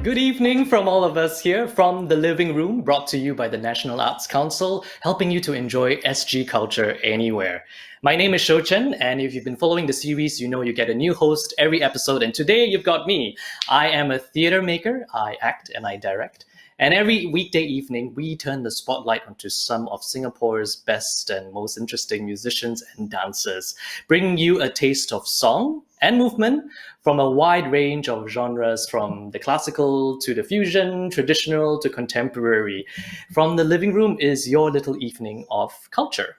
Good evening from all of us here from the living room, brought to you by the National Arts Council, helping you to enjoy SG culture anywhere. My name is Shou Chen, and if you've been following the series, you know you get a new host every episode, and today you've got me. I am a theatre maker, I act and I direct, and every weekday evening, we turn the spotlight onto some of Singapore's best and most interesting musicians and dancers, bringing you a taste of song and movement from a wide range of genres, from the classical to the fusion, traditional to contemporary. From the living room is your little evening of culture.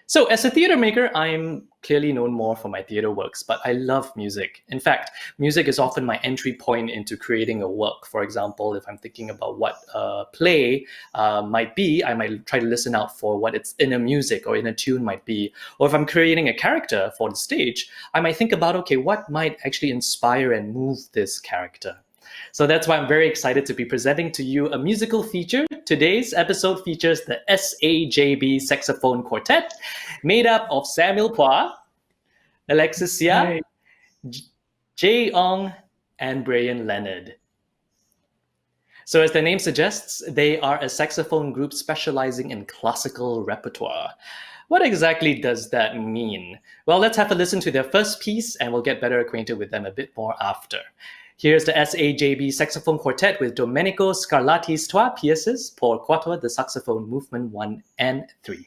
So as a theatre maker, I'm clearly known more for my theatre works, but I love music. In fact, music is often my entry point into creating a work. For example, if I'm thinking about what a play might be, I might try to listen out for what its inner music or inner tune might be. Or if I'm creating a character for the stage, I might think about, okay, what might actually inspire and move this character? So that's why I'm very excited to be presenting to you a musical feature. Today's episode features the SAJB Saxophone Quartet, made up of Samuel Phua, Alexis, Seah, Jae Ong, and Breyann Lennard. So as their name suggests, they are a saxophone group specializing in classical repertoire. What exactly does that mean? Well, let's have a listen to their first piece, and we'll get better acquainted with them a bit more after. Here's the SAJB Saxophone Quartet with Domenico Scarlatti's trois pièces pour quatuor de saxophone movement 1 and 3.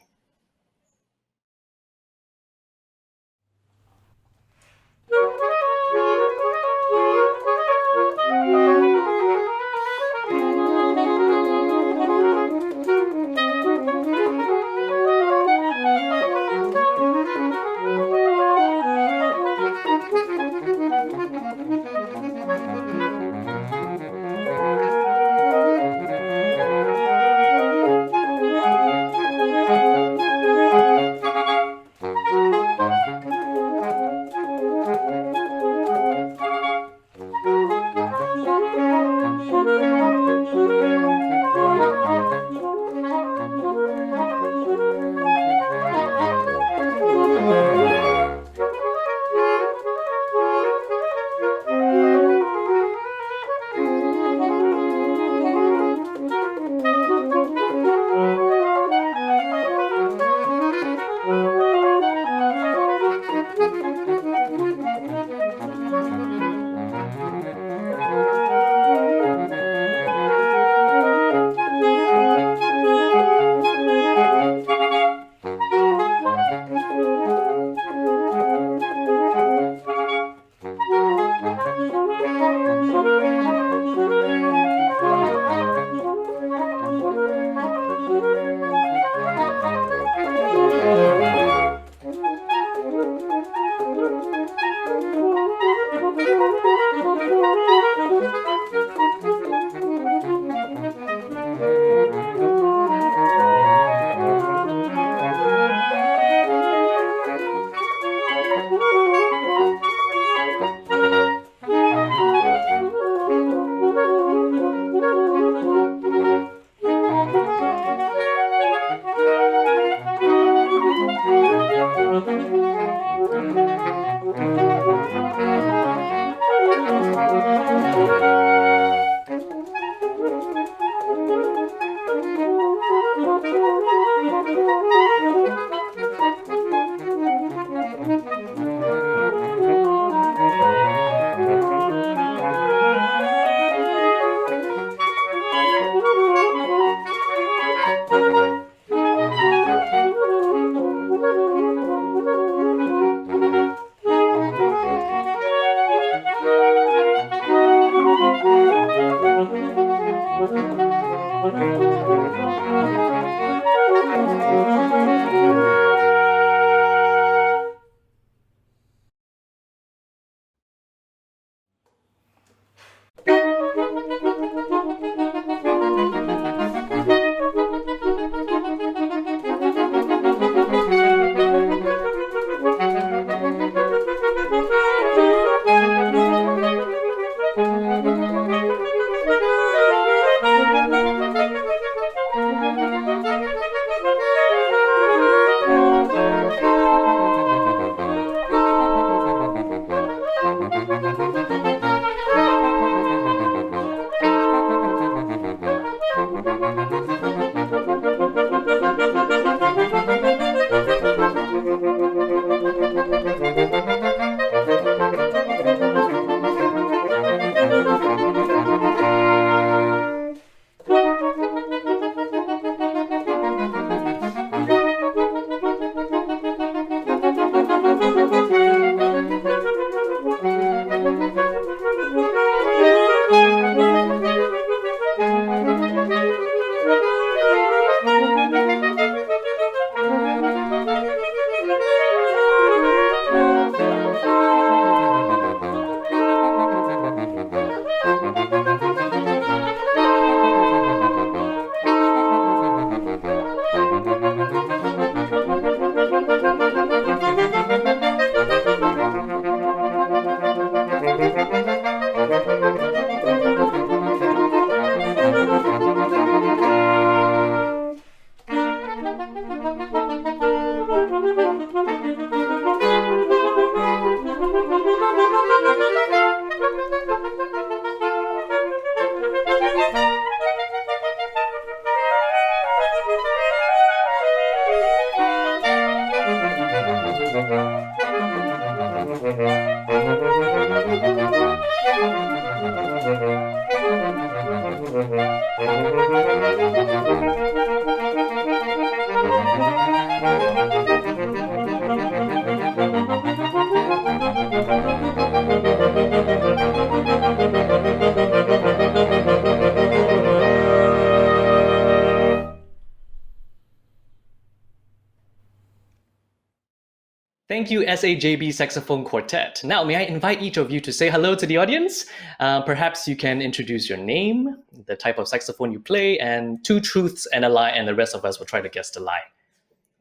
Thank you, SAJB Saxophone Quartet. Now, may I invite each of you to say hello to the audience? Perhaps you can introduce your name, the type of saxophone you play, and two truths and a lie, and the rest of us will try to guess the lie.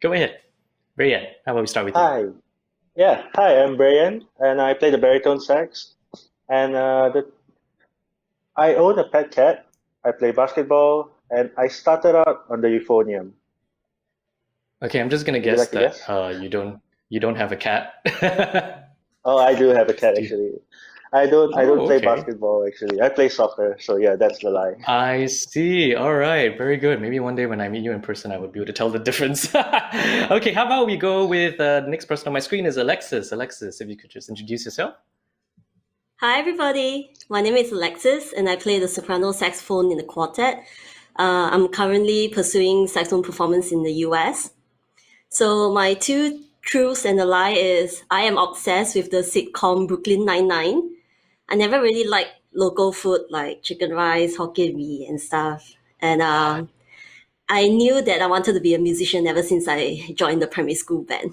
Go ahead. Breyann, how about we start with you? Hi. Yeah, hi, I'm Breyann, and I play the baritone sax. And I own a pet cat. I play basketball, and I started out on the euphonium. Okay, I'm just gonna Would you guess like to that guess? you don't have a cat. Oh, I do have a cat actually. I don't play Okay. basketball actually. I play soccer, so yeah, that's the lie. I see. All right. Very good. Maybe one day when I meet you in person, I would be able to tell the difference. Okay, how about we go with the next person on my screen is Alexis. Alexis, if you could just introduce yourself. Hi, everybody. My name is Alexis, and I play the soprano saxophone in the quartet. I'm currently pursuing saxophone performance in the US. So my two truths and a lie is I am obsessed with the sitcom Brooklyn Nine-Nine. I never really liked local food like chicken rice, Hokkien mee, and stuff. And I knew that I wanted to be a musician ever since I joined the primary school band.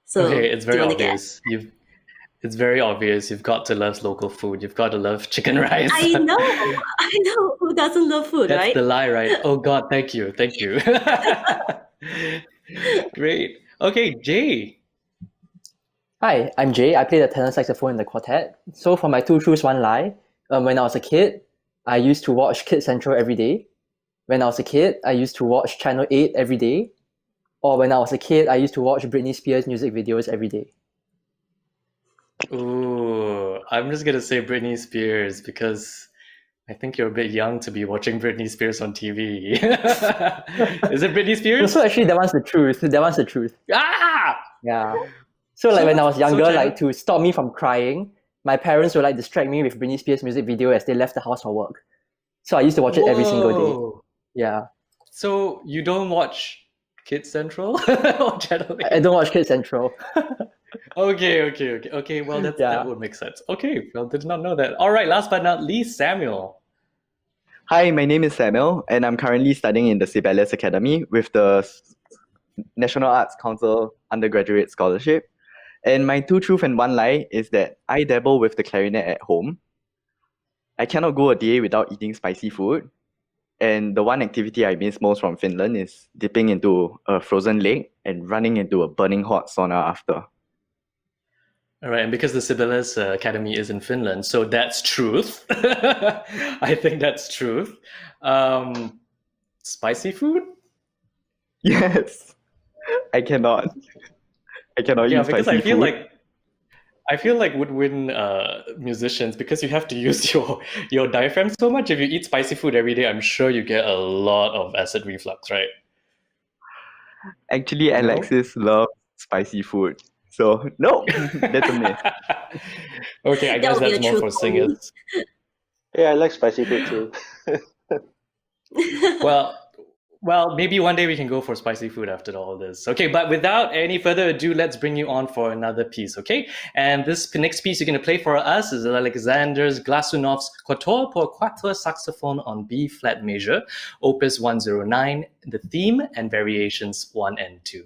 So Okay, it's do you very want to guess? obvious. It's very obvious. You've got to love local food. You've got to love chicken rice. I know. Who doesn't love food, That's right? the lie, right? Oh God, thank you. Great. Okay, Jay. Hi, I'm Jay. I play the tenor saxophone in the quartet. So for my two truths, one lie, when I was a kid, I used to watch Kids Central every day. When I was a kid, I used to watch Channel 8 every day. Or when I was a kid, I used to watch Britney Spears music videos every day. Ooh, I'm just gonna say Britney Spears because I think you're a bit young to be watching Britney Spears on TV. Is it Britney No, Spears? so actually, that one's the truth. That one's the truth. Ah! Yeah. So like when I was younger, Channel- like to stop me from crying, my parents would like distract me with Britney Spears music video as they left the house for work. So I used to watch it every single day. Whoa. Yeah. So you don't watch Kids Central or Channel 8? I don't watch Kids Central. Okay. Well, Yeah. that would make sense. Okay, well, did not know that. All right, last but not least, Samuel. Hi, my name is Samuel, and I'm currently studying in the Sibelius Academy with the National Arts Council undergraduate scholarship. And my two truth and one lie is that I dabble with the clarinet at home. I cannot go a day without eating spicy food. And the one activity I miss most from Finland is dipping into a frozen lake and running into a burning hot sauna after. All right, and because the Sibelius Academy is in Finland, so that's truth. I think that's truth. Spicy food? Yes, I cannot. I cannot Yeah, eat because spicy food. I feel like would win musicians because you have to use your diaphragm so much. If you eat spicy food every day, I'm sure you get a lot of acid reflux, right? Actually, No? Alexis loves spicy food. So, no, that's a myth. Okay, I That guess would be that's a more truth for for me. singers. Yeah, I like spicy food too. Well, maybe one day we can go for spicy food after all this. Okay, but without any further ado, let's bring you on for another piece, okay? And this next piece you're going to play for us is Alexander's Glazunov's Quatuor pour quatre saxophone on B flat major, opus 109, the theme and variations 1 and 2.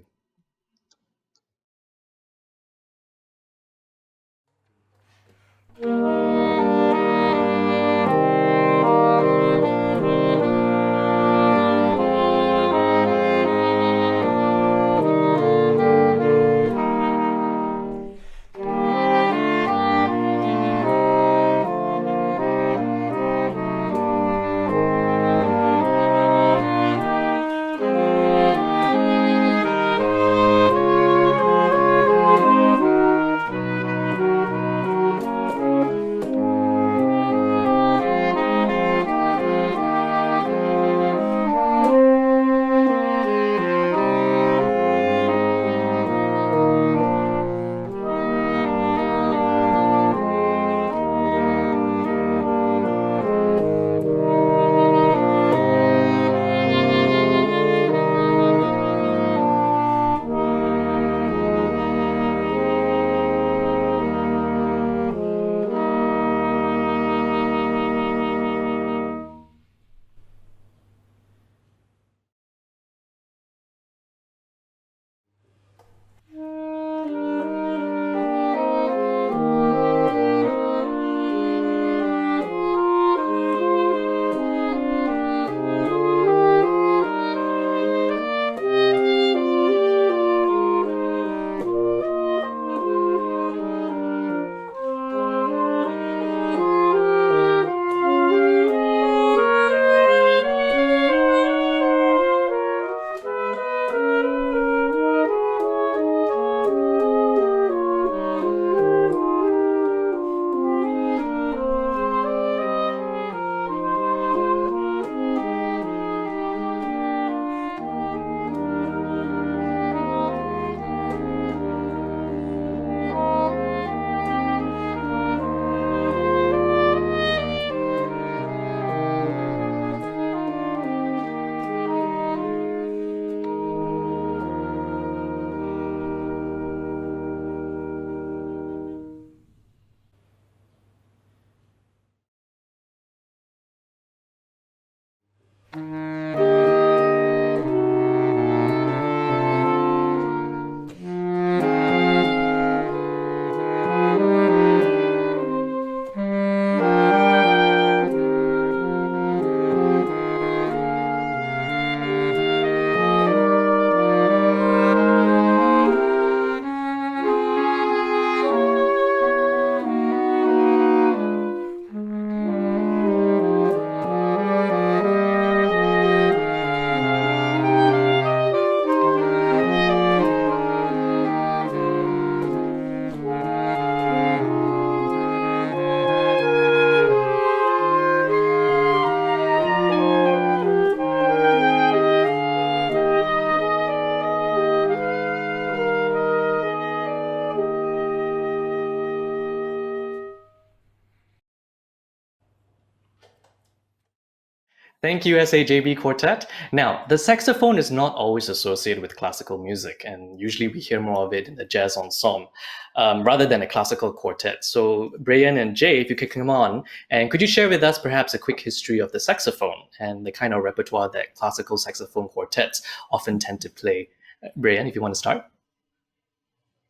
Thank you, SAJB Quartet. Now, the saxophone is not always associated with classical music, and usually we hear more of it in the jazz ensemble rather than a classical quartet. So, Breyann and Jay, if you could come on, and could you share with us perhaps a quick history of the saxophone and the kind of repertoire that classical saxophone quartets often tend to play? Breyann, if you want to start.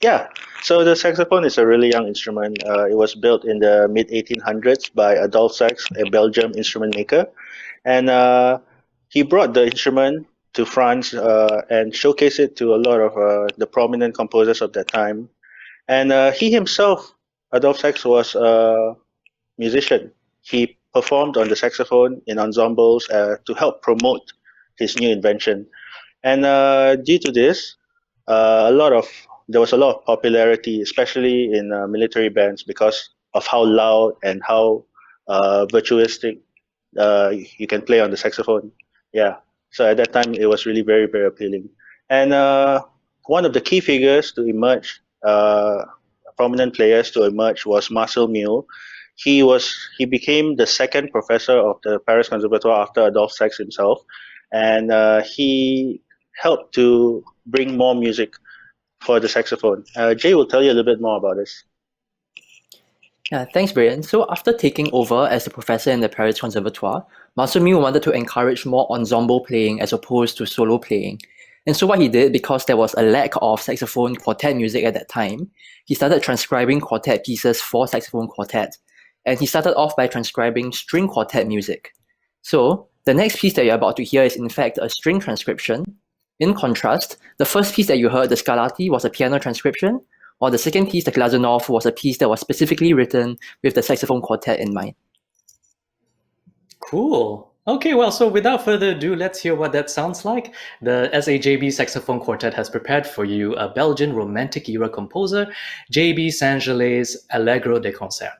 Yeah, so the saxophone is a really young instrument. It was built in the mid 1800s by Adolphe Sax, a Belgian instrument maker. And he brought the instrument to France and showcased it to a lot of the prominent composers of that time. And he himself, Adolphe Sax, was a musician. He performed on the saxophone in ensembles to help promote his new invention. And due to this, there was a lot of popularity, especially in military bands, because of how loud and how virtuistic you can play on the saxophone. Yeah. So at that time, it was really very, very appealing. And one of the key figures to emerge, prominent players to emerge, was Marcel Mule. He became the second professor of the Paris Conservatoire after Adolphe Sax himself, and he helped to bring more music for the saxophone. Jay will tell you a little bit more about this. Yeah, thanks, Breyann. So after taking over as a professor in the Paris Conservatoire, Marcel Mule wanted to encourage more ensemble playing as opposed to solo playing. And so what he did, because there was a lack of saxophone quartet music at that time, he started transcribing quartet pieces for saxophone quartet. And he started off by transcribing string quartet music. So the next piece that you're about to hear is in fact a string transcription. In contrast, the first piece that you heard, the Scarlatti, was a piano transcription, while the second piece, the Glazunov, was a piece that was specifically written with the saxophone quartet in mind. Cool. Okay, well, so without further ado, let's hear what that sounds like. The SAJB Saxophone Quartet has prepared for you a Belgian Romantic era composer, J.B. Saint-Gelais' Allegro de Concert.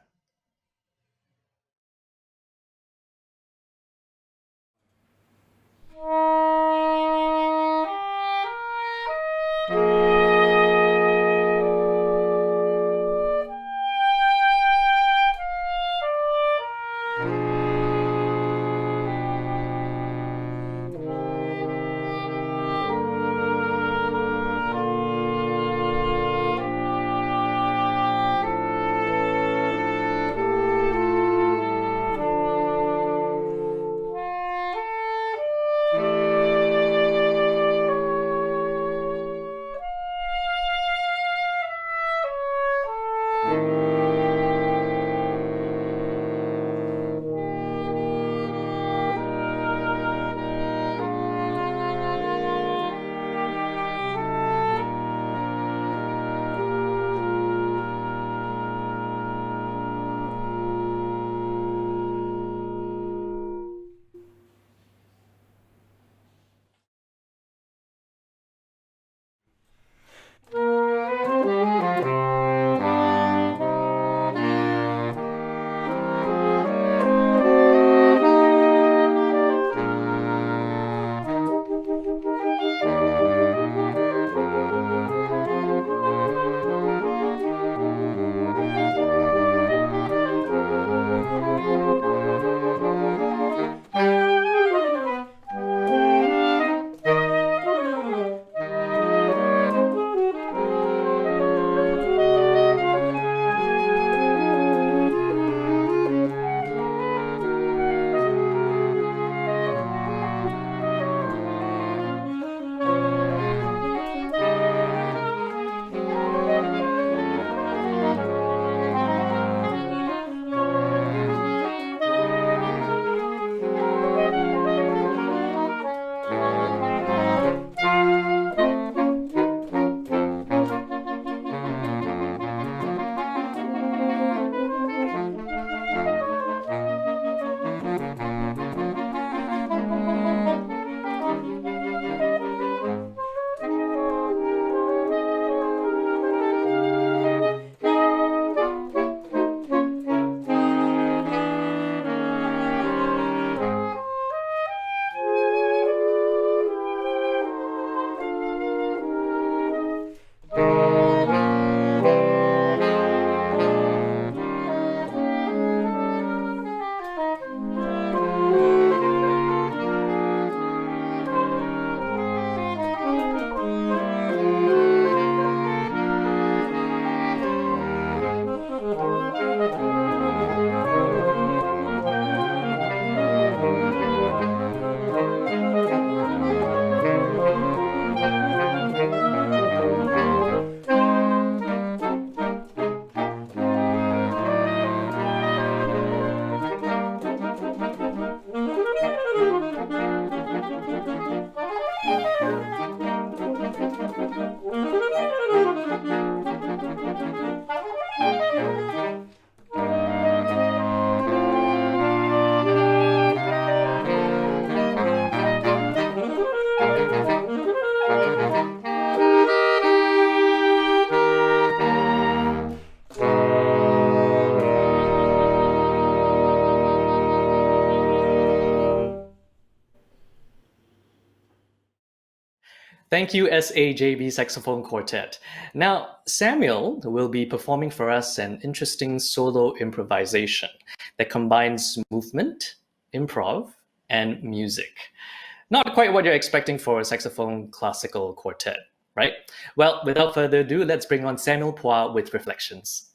Thank you, SAJB Saxophone Quartet. Now, Samuel will be performing for us an interesting solo improvisation that combines movement, improv, and music. Not quite what you're expecting for a saxophone classical quartet, right? Well, without further ado, let's bring on Samuel Phua with Reflections.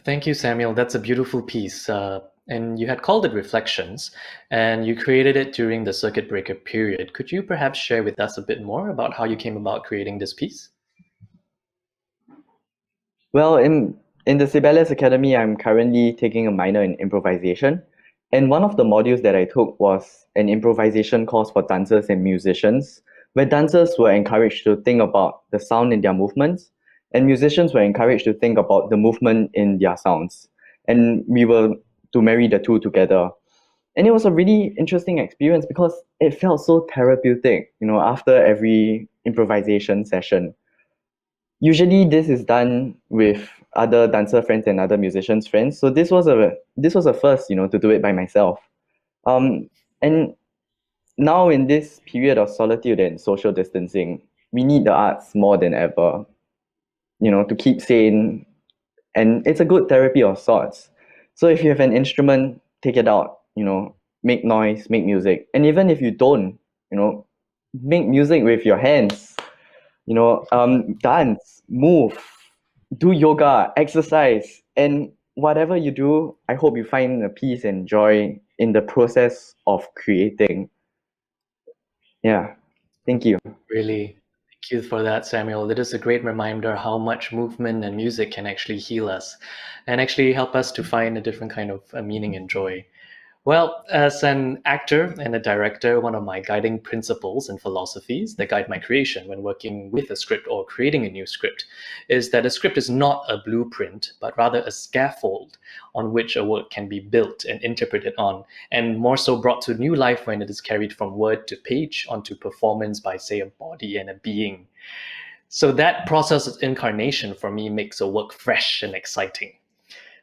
Thank you, Samuel. That's a beautiful piece. And you had called it Reflections, and you created it during the circuit breaker period. Could you perhaps share with us a bit more about how you came about creating this piece? Well, in the Sibelius Academy, I'm currently taking a minor in improvisation. And one of the modules that I took was an improvisation course for dancers and musicians, where dancers were encouraged to think about the sound in their movements, and musicians were encouraged to think about the movement in their sounds. And we were to marry the two together. And it was a really interesting experience because it felt so therapeutic, after every improvisation session. Usually this is done with other dancer friends and other musicians friends. So this was a first, to do it by myself. And now in this period of solitude and social distancing, we need the arts more than ever, to keep sane. And it's a good therapy of sorts. So if you have an instrument, take it out, make noise, make music. And even if you don't, make music with your hands, dance, move, do yoga, exercise, and whatever you do, I hope you find a peace and joy in the process of creating. Yeah, thank you. Really, thank Thank you for that, Samuel. It is a great reminder how much movement and music can actually heal us and actually help us to find a different kind of meaning and joy. Well, as an actor and a director, one of my guiding principles and philosophies that guide my creation when working with a script or creating a new script is that a script is not a blueprint, but rather a scaffold on which a work can be built and interpreted on, and more so brought to new life when it is carried from word to page onto performance by, say, a body and a being. So that process of incarnation for me makes a work fresh and exciting.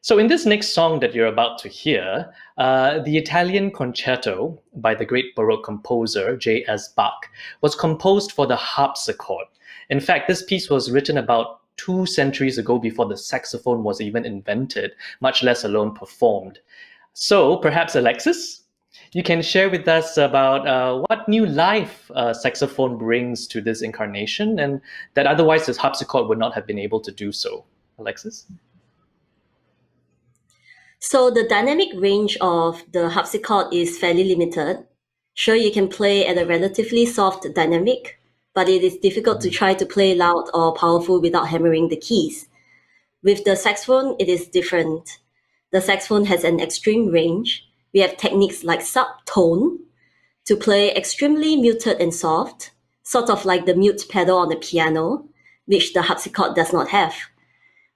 So in this next song that you're about to hear, the Italian concerto by the great Baroque composer J.S. Bach was composed for the harpsichord. In fact, this piece was written about 2 centuries ago before the saxophone was even invented, much less alone performed. So perhaps Alexis, you can share with us about what new life saxophone brings to this incarnation and that otherwise this harpsichord would not have been able to do so. Alexis? So the dynamic range of the harpsichord is fairly limited. Sure, you can play at a relatively soft dynamic, but it is difficult to try to play loud or powerful without hammering the keys. With the saxophone, it is different. The saxophone has an extreme range. We have techniques like subtone to play extremely muted and soft, sort of like the mute pedal on the piano, which the harpsichord does not have.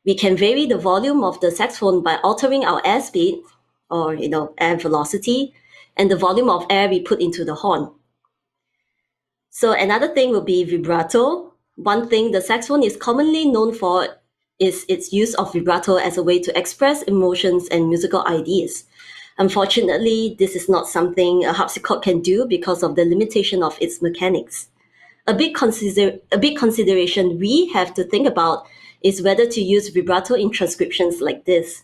We can vary the volume of the saxophone by altering our airspeed, or air velocity, and the volume of air we put into the horn. So another thing will be vibrato. One thing the saxophone is commonly known for is its use of vibrato as a way to express emotions and musical ideas. Unfortunately, this is not something a harpsichord can do because of the limitation of its mechanics. A big consideration we have to think about is whether to use vibrato in transcriptions like this.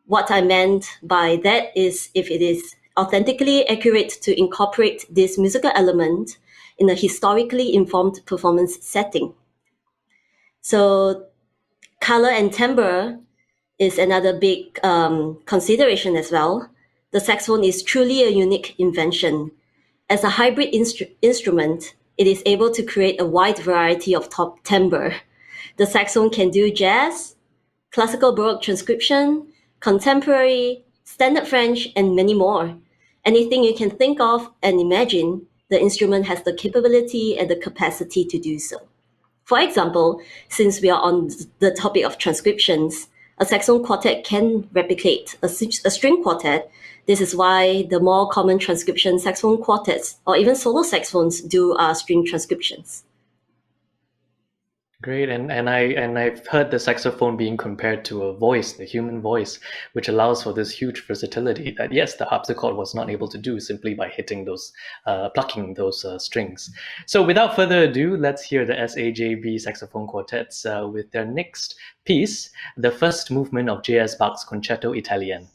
What I meant by that is if it is authentically accurate to incorporate this musical element in a historically informed performance setting. So color and timbre is another big consideration as well. The saxophone is truly a unique invention. As a hybrid instrument, it is able to create a wide variety of timbre. The saxophone can do jazz, classical Baroque transcription, contemporary, standard French, and many more. Anything you can think of and imagine, the instrument has the capability and the capacity to do so. For example, since we are on the topic of transcriptions, a saxophone quartet can replicate a string quartet. This is why the more common transcription saxophone quartets or even solo saxophones do string transcriptions. Great, and I've heard the saxophone being compared to a voice, the human voice, which allows for this huge versatility that yes, the harpsichord was not able to do simply by hitting those, plucking those strings. So without further ado, let's hear the SAJB Saxophone Quartets with their next piece, the first movement of J.S. Bach's Concerto Italien.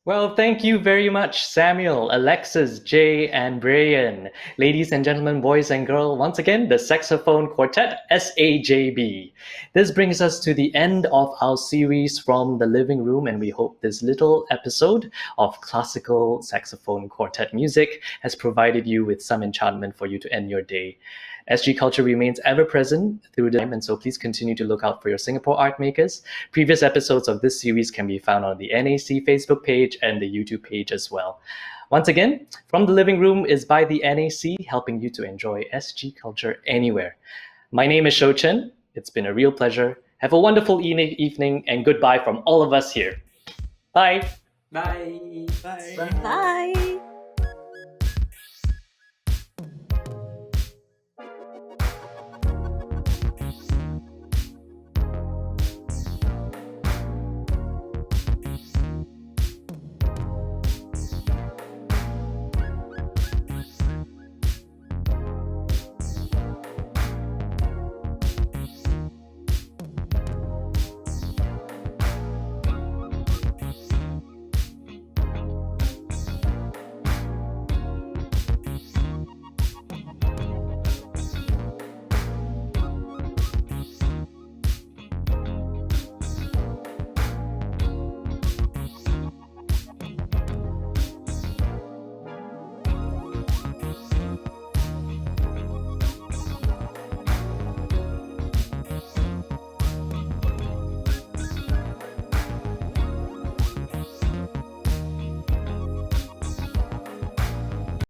Well, thank you very much, Samuel, Alexis, Jay, and Breyann. Ladies and gentlemen, boys and girls, once again, the Saxophone Quartet, SAJB. This brings us to the end of our series from the living room, and we hope this little episode of classical saxophone quartet music has provided you with some enchantment for you to end your day. SG culture remains ever present through time, and so please continue to look out for your Singapore art makers. Previous episodes of this series can be found on the NAC Facebook page and the YouTube page as well. Once again, From the Living Room is by the NAC, helping you to enjoy SG culture anywhere. My name is Shou Chen. It's been a real pleasure. Have a wonderful evening, and goodbye from all of us here. Bye. Bye. Bye.